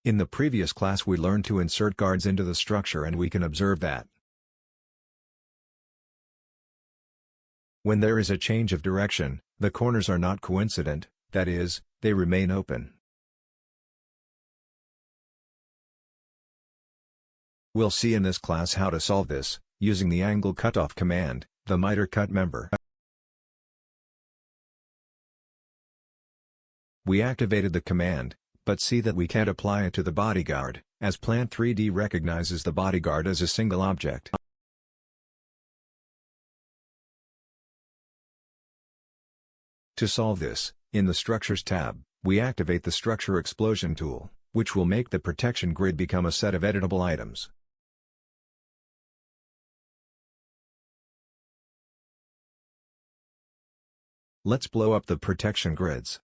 In the previous class we learned to insert guards into the structure, and we can observe that when there is a change of direction, the corners are not coincident, that is, they remain open. We'll see in this class how to solve this, using the angle cutoff command, the miter cut member. We activated the command, but see that we can't apply it to the bodyguard, as Plan 3D recognizes the bodyguard as a single object. To solve this, in the Structures tab, we activate the Structure Explosion tool, which will make the protection grid become a set of editable items. Let's blow up the protection grids.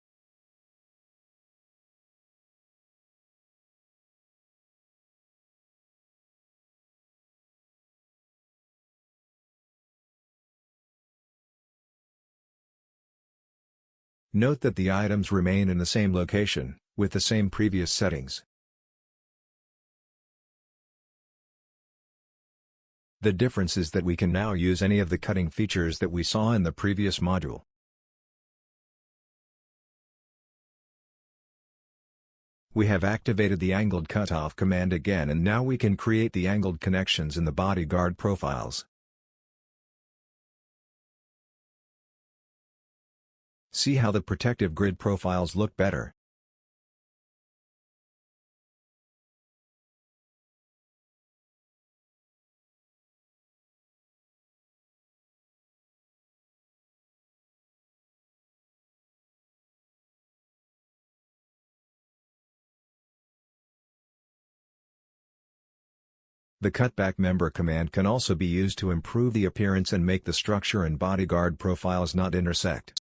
Note that the items remain in the same location, with the same previous settings. The difference is that we can now use any of the cutting features that we saw in the previous module. We have activated the angled cutoff command again, and now we can create the angled connections in the bodyguard profiles. See how the protective grid profiles look better. The cutback member command can also be used to improve the appearance and make the structure and bodyguard profiles not intersect.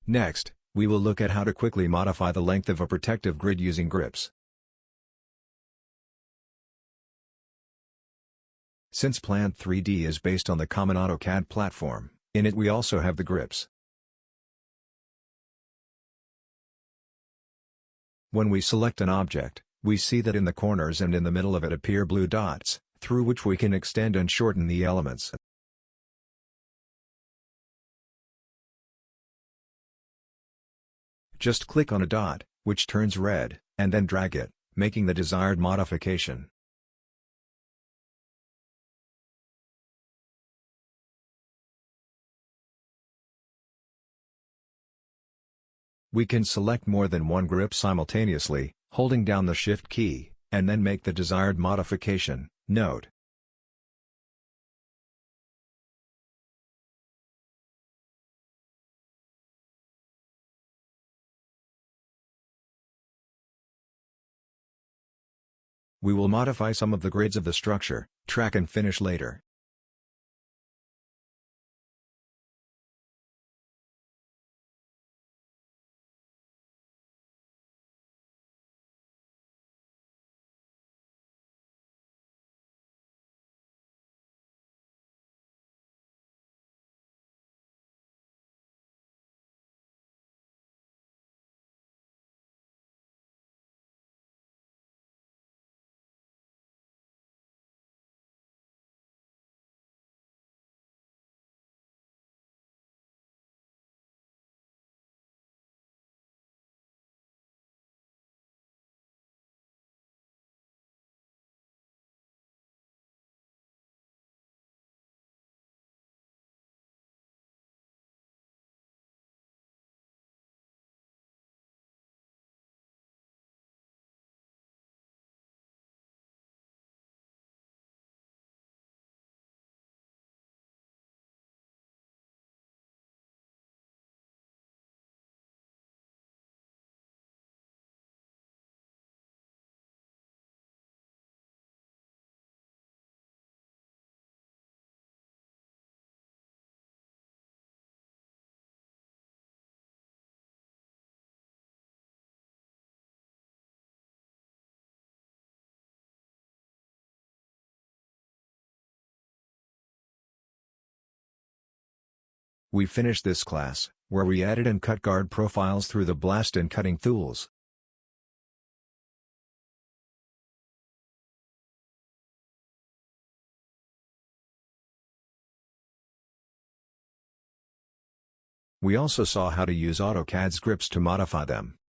Next, we will look at how to quickly modify the length of a protective grid using grips. Since Plan 3D is based on the common AutoCAD platform, in it we also have the grips. When we select an object, we see that in the corners and in the middle of it appear blue dots, through which we can extend and shorten the elements. Just click on a dot, which turns red, and then drag it, making the desired modification. We can select more than one grip simultaneously, holding down the Shift key, and then make the desired modification. Note: we will modify some of the grids of the structure, track and finish later. We finished this class, where we added and cut guard profiles through the blast and cutting tools. We also saw how to use AutoCAD's grips to modify them.